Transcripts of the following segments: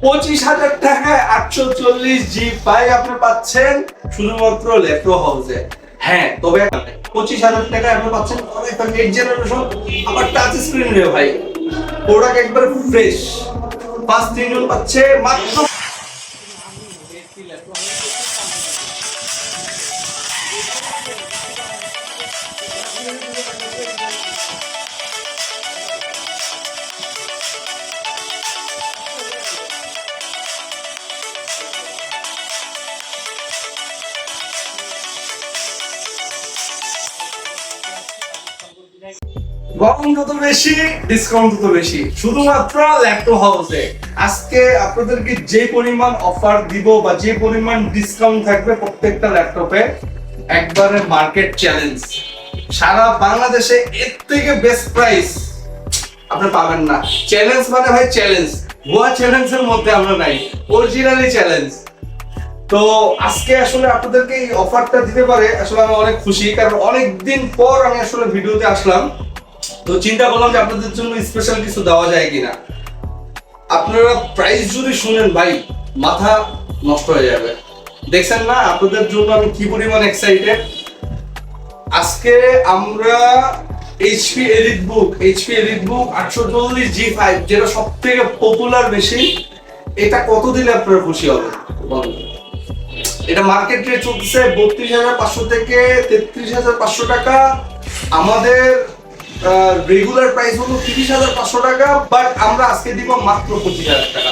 25,000 টাকায় 840 GB আপনি পাচ্ছেন শুধুমাত্র ল্যাপটপ হাউসে। হ্যাঁ, তবে 25,000 টাকায় আপনি পাচ্ছেন 8 জেনারেশন আবার টাচ স্ক্রিন রে ভাই। প্রোডাক্ট একবার ফ্রেশ। ফার্স্ট 3 জন পাচ্ছে মাত্র গরম যত বেশি ডিসকাউন্ট তত বেশি, শুধুমাত্র ল্যাপটপ হাউসে। আজকে আপনাদেরকে যে পরিমাণ অফার দিব বা যে পরিমাণ ডিসকাউন্ট থাকবে প্রত্যেকটা ল্যাপটপে, একবারে মার্কেট চ্যালেঞ্জ। সারা বাংলাদেশে এর থেকে বেস্ট প্রাইস আপনি পাবেন না। চ্যালেঞ্জ মানে ভাই চ্যালেঞ্জ, গোয়া চ্যালেঞ্জের মধ্যে আমরা নাই, অরিজিনালি চ্যালেঞ্জ। তো আজকে আসলে আপনাদেরকে এই অফারটা দিতে পারে আসলে আমি অনেক খুশি, কারণ অনেকদিন পর আমি আসলে ভিডিওতে আসলাম। তো চিন্তা করলাম যে আপনাদের জন্য স্পেশাল কিছু দেওয়া যায় কিনা। আপনারা প্রাইস যদি শুনেন ভাই মাথা নষ্ট হয়ে যাবে। দেখছেন না আপনাদের জন্য আমি কি পরিমাণ এক্সাইটেড। আজকে আমরা HP EliteBook 840G5 যেটা সবথেকে পপুলার মেশিন, এটা কত দিলে আপনারা খুশি হবেন বলেন? এটা মার্কেট রেট চলছে 32,500 থেকে 33,500 টাকা। আমাদের রেগুলার প্রাইস হলো 30,500 টাকা, বাট আমরা আজকে দিব মাত্র 25,000 টাকা।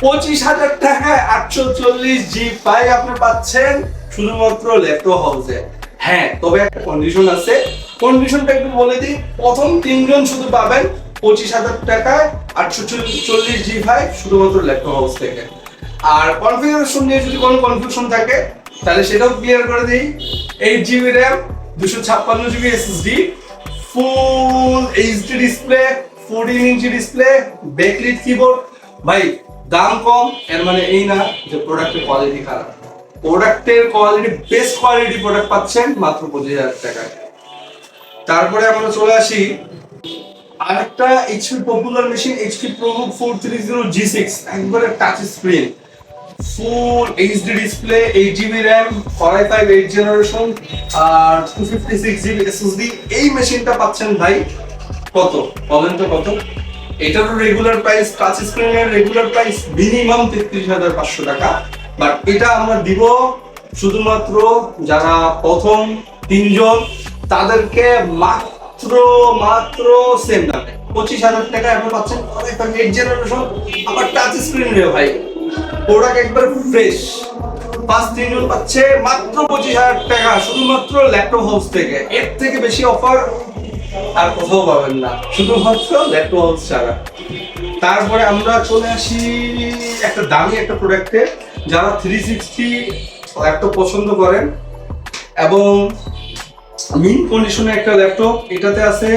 25,000 টাকায় 840G5 আপনি পাচ্ছেন শুধুমাত্র ল্যাপটপ হাউসে। হ্যাঁ, তবে একটা কন্ডিশন আছে, কন্ডিশনটা একটু বলে দিই। প্রথম 3 জন শুধু পাবেন 25,000 টাকায় 840G5 শুধুমাত্র ল্যাপটপ হাউস থেকে। আর কনফিগারেশন নিয়ে যদি কোনো কনফিউশন থাকে তাহলে সেটাও ক্লিয়ার করে দিই। 8GB RAM, 256GB SSD, ফুল HD display, 14 inch display, backlit keyboard. ভাই দাম কম এর মানে এই না যে প্রোডাক্টের কোয়ালিটি খারাপ। প্রোডাক্টের কোয়ালিটি, বেস্ট কোয়ালিটি প্রোডাক্ট পাচ্ছেন মাত্র 25,000 টাকায়। তারপরে আমরা চলে আসি আরেকটা HP popular machine, HP ProBook 430G6, একবারে touch screen, full HD display, 8GB RAM, Core i5 8 generation আর 256GB SSD। এই মেশিনটা পাচ্ছেন ভাই কত বলেন তো কত? এটারও রেগুলার প্রাইস, টাচ স্ক্রিনের রেগুলার প্রাইস মিনিমাম 33,500 টাকা, বাট এটা আমরা দিব শুধুমাত্র যারা প্রথম 3 জন তাদেরকে মাত্র সেম দামে 25,000 টাকা আপনি পাচ্ছেন Core i5 8 জেনারেশন আবার টাচ স্ক্রিন রে ভাই। প্রোডাক্ট একবার ফ্রেশ। ফার্স্ট 3 জন পাচ্ছে মাত্র 25,000 টাকা শুধুমাত্র ল্যাপটপ হাউস থেকে। এর থেকে বেশি অফার আর কোথাও পাবেন না, শুধুমাত্র ল্যাপটপ হাউস ছাড়া। তারপরে আমরা চলে আসি একটা দামি একটা প্রোডাক্টে, যারা 360 ল্যাপটপ পছন্দ করেন এবং মিন কন্ডিশনে একটা ল্যাপটপ। এটাতে আছে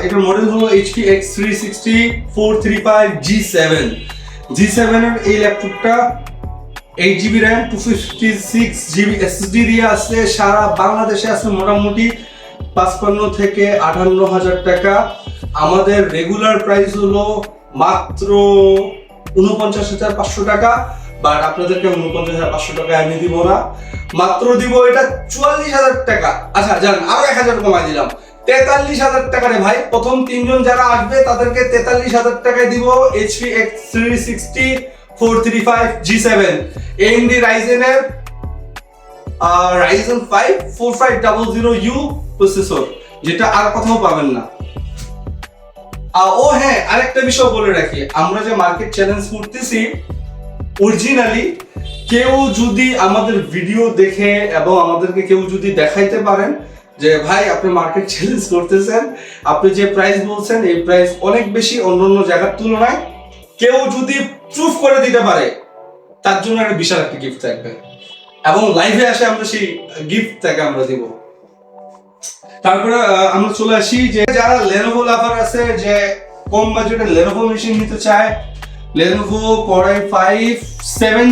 এটার মডেল হলো HP X360 435G7 এর এই ল্যাপটপটা 8GB RAM 256GB SSD দিয়ে আছে। সারা বাংলাদেশে আছে মোটামুটি 55 থেকে 58,000 টাকা। আমাদের রেগুলার প্রাইস হলো মাত্র 49,500 টাকা, বাট আপনাদেরকে 49,500 টাকা আমি দিব না, মাত্র দিব এটা 44,000 টাকা। আচ্ছা জান আরো 1,000 কমাই দিলাম, 43,000 টাকা রে ভাই। প্রথম 3 জন যারা আসবে তাদেরকে 43,000 টাকায় দিব HP X360 435G7 AMD Ryzen এর Ryzen 5 4500U প্রসেসর, যেটা আর কোথাও পাবেন না। ও হ্যাঁ, আরেকটা বিষয় বলে রাখি, আমরা যে মার্কেট চ্যালেঞ্জ করতেছি অরিজিনালি কেউ যদি আমাদের ভিডিও দেখে এবং আমাদেরকে কেউ যদি দেখাইতে পারেন যে ভাই আপনি মার্কেট চ্যালেঞ্জ করতেছেন, আপনি যে প্রাইস বলছেন এই প্রাইস অনেক বেশি অন্যান্য জায়গার তুলনায়, কেউ যদি প্রুফ করে দিতে পারে তার জন্য একটা বিশাল একটা গিফট থাকবে এবং লাইভে আসে আমরা সেই গিফট তাকে আমরা দিব। তারপরে আমরা চলে আসি যে যারা Lenovo লাভার আছে, যে কম বাজেটে Lenovo মেশিন নিতে চায়, Lenovo Core i5 7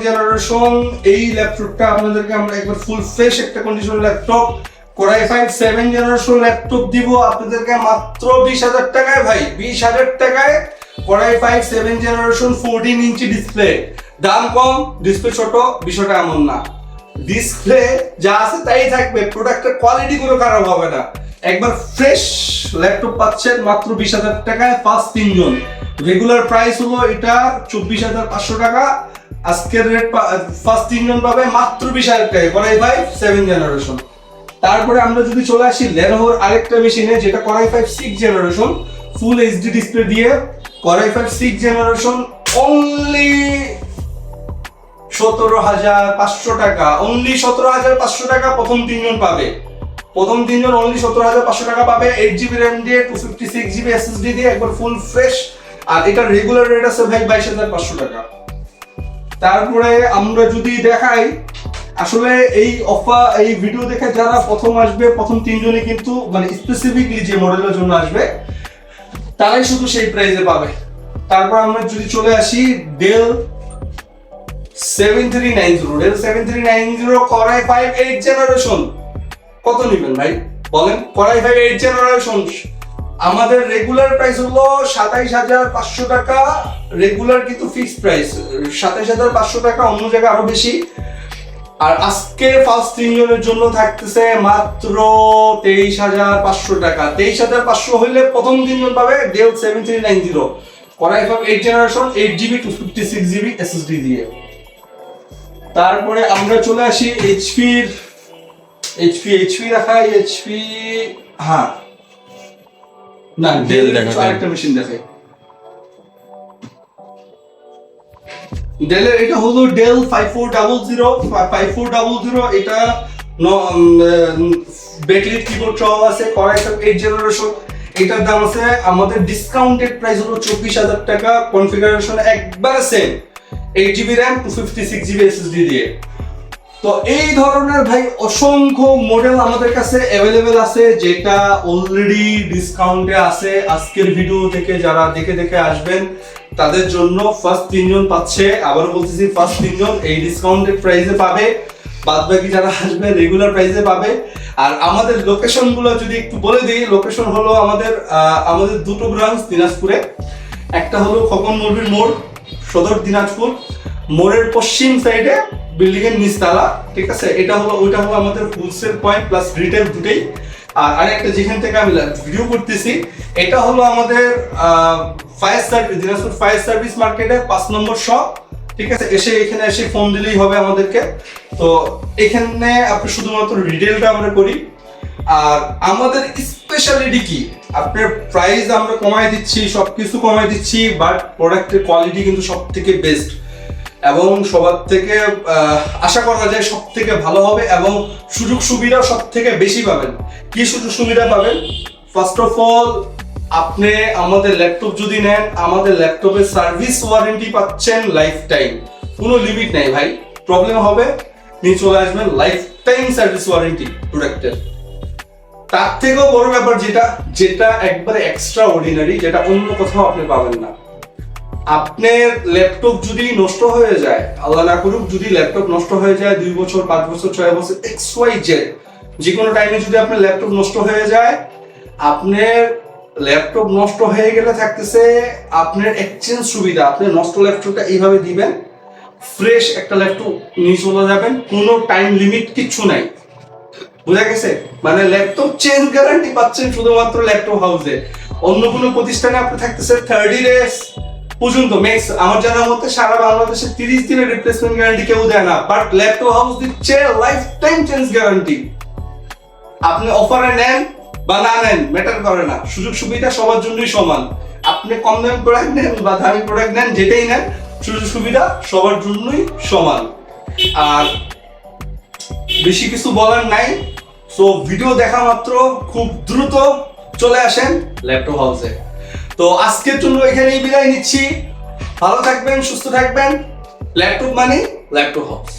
জেনারেশন এই ল্যাপটপটা আপনাদেরকে আমরা একবার ফুল ফ্রেশ একটা condition laptop Core i5 7 generation laptop দিব আপনাদেরকে মাত্র 20,000 টাকায়। ভাই 20,000 টাকায় Core i5 7 generation 14 inch display, দাম কম ডিসপ্লে ছোট, বিষয়টা এমন না। ডিসপ্লে যা আছে তাই থাকবে, প্রোডাক্টের কোয়ালিটি কোনো খারাপ হবে না। একবার ফ্রেশ ল্যাপটপ পাচ্ছেন মাত্র 20,000 টাকায়, ফার্স্ট 3 জন। রেগুলার প্রাইস হলো এটা 24,500 টাকা, আজকের রেট ফার্স্ট 3 জন পাবে মাত্র 20,000 টাকায় Core i5 7 জেনারেশন। তারপরে আমরা যদি চলে আসি Lenovoর আরেকটা মেশিনে, যেটা Core i5 6 জেনারেশন, ফুল এইচডি ডিসপ্লে দিয়ে Core i5 6 জেনারেশন অনলি 17,500 টাকা, অনলি 17,500 টাকা প্রথম 3 জন পাবে। প্রথম 3 জন অনলি 17,500 টাকা পাবে, 8GB RAM দিয়ে 256GB SSD দিয়ে একবার ফুল ফ্রেশ। আর এটা রেগুলার রেট আছে ভাই 22,500 টাকা। তারপরে আমরা যদি দেখাই, আসলে এই অফার এই ভিডিও দেখে যারা প্রথম আসবে, প্রথম 3 জনই কিন্তু মানে স্পেসিফিকলি যে মডেলের জন্য আসবে তারাই শুধু সেই প্রাইসে পাবে। তারপর আমরা যদি চলে আসি ডেল 7390 Core i5 8 জেনারেশন, কত নেবেন ভাই বলেন? Core i5 8 জেনারেশন আমাদের রেগুলার প্রাইস হলো 27,500 টাকা, রেগুলার কিন্তু ফিক্সড প্রাইস 27,500 টাকা, অন্য জায়গায় আরো বেশি। আর আজকে ফার্স্ট 3 জনের জন্য থাকতেছে মাত্র 23,500 টাকা। 23,500 হইলে প্রথম 3 জন পাবে del 7390 Core i5 8 generation 8GB 256GB SSD দিয়ে। তারপরে আমরা চলে আসি HP দেখাই, HP হ্যাঁ না ডেল আরেকটা মেশিন দেখাই। ডেলের এটা হলো ডেল 5400, এটা ব্যাকলিট কিবোর্ড সহ আছে, Core i5 8 জেনারেশন। এটার দাম আছে আমাদের ডিসকাউন্টেড প্রাইস হলো 24,000 টাকা, কনফিগারেশন একবারে same, 8GB RAM 256GB SSD দিয়ে। তো এই ধরনের ভাই অসংখ্য মডেল আমাদের কাছে অ্যাভেলেবেল আছে, যেটা অলরেডি ডিসকাউন্টে আছে। আজকের ভিডিও থেকে যারা দেখে আসবেন তাদের জন্য ফার্স্ট 3 জন পাচ্ছে, আবারও বলতেছি ফার্স্ট 3 জন এই ডিসকাউন্টেড প্রাইসে পাবে, বাদ বাকি যারা আসবে রেগুলার প্রাইসে পাবে। আর আমাদের লোকেশন গুলো যদি একটু বলে দিই, লোকেশন হলো আমাদের দুটো ব্রাঞ্চ দিনাজপুরে, একটা হলো খোকন মুরবির মোড় সদর দিনাজপুর, মোড়ের পশ্চিম সাইডে বিল্ডিং এর নিচতলা, ঠিক আছে। ওইটা হলো আমাদের হোলসেল পয়েন্ট প্লাস রিটেল দুটেই। আর আরেকটা যেখান থেকে আমি ভিডিও করতেছি, এটা হলো আমাদের fire service, Dinajpur fire service মার্কেটে 5 নম্বর শপ, ঠিক আছে। এখানে এসে ফোন দিলেই হবে আমাদেরকে। তো এখানে আপনি শুধুমাত্র রিটেলটা আমরা করি। আর আমাদের স্পেশালিটি কি, আপনার প্রাইস আমরা কমাই দিচ্ছি, সবকিছু কমাই দিচ্ছি, বাট প্রোডাক্টের কোয়ালিটি কিন্তু সব থেকে বেস্ট এবং সবার থেকে আশা করা যায় সব থেকে ভালো হবে, এবং সুযোগ সুবিধা সব থেকে বেশি পাবেন। কি সুযোগ সুবিধা পাবেন? ফার্স্ট অফ অল, আপনি আমাদের ল্যাপটপ যদি নেন, আমাদের ল্যাপটপের সার্ভিস ওয়ারেন্টি পাচ্ছেন লাইফ টাইম, কোনো লিমিট নাই ভাই। প্রবলেম হবে নিয়ে চলে আসবেন, লাইফ টাইম সার্ভিস ওয়ারেন্টি প্রোডাক্টের। তার থেকেও বড় ব্যাপার যেটা একবারে এক্সট্রা অর্ডিনারি, যেটা অন্য কোথাও আপনি পাবেন না, আপনার ল্যাপটপ যদি নষ্ট হয়ে যায়, আল্লাহ না করুক যদি ল্যাপটপ নষ্ট হয়ে যায় 2 বছর 5 বছর 6 বছর XYZ যে কোনো টাইমে যদি আপনার ল্যাপটপ নষ্ট হয়ে যায়, আপনার ল্যাপটপ নষ্ট হয়ে গেলে থাকতেছে আপনার এক্সচেঞ্জ সুবিধা। আপনি নষ্ট ল্যাপটপটা এইভাবে দিবেন, ফ্রেশ একটা ল্যাপটপ নিয়ে চলে যাবেন, কোনো টাইম লিমিট কিচ্ছু নাই, বুঝা গেছে? মানে ল্যাপটপ চেঞ্জ গ্যারান্টি পাচ্ছেন শুধুমাত্র ল্যাপটপ হাউসে। অন্য কোনো প্রতিষ্ঠানে আপনি থাকতেছে 30 ডেজ পর্যন্ত, ম্যাক্স আমার জানার মতে সারা বাংলাদেশে 30 দিনের রিপ্লেসমেন্ট গ্যারান্টি কেউ দেয় না, বাট ল্যাপটপ হাউস দিচ্ছে লাইফ টাইম চেঞ্জ গ্যারান্টি। আপনি অফারে নেন বা না নেন ম্যাটার করে না, সুযোগ সুবিধা সবার জন্যই সমান। আপনি কম দামি প্রোডাক্ট নেন বা দামি প্রোডাক্ট নেন, যেটাই নেন সুযোগ সুবিধা সবার জন্যই সমান। আর বেশি কিছু বলার নাই। সো ভিডিও দেখা মাত্র খুব দ্রুত চলে আসেন ল্যাপটপ হাউসে। তো আজকের জন্য এখানেই বিদায় নিচ্ছি। ভালো থাকবেন, সুস্থ থাকবেন। ল্যাপটপ মানে ল্যাপটপ হাউস।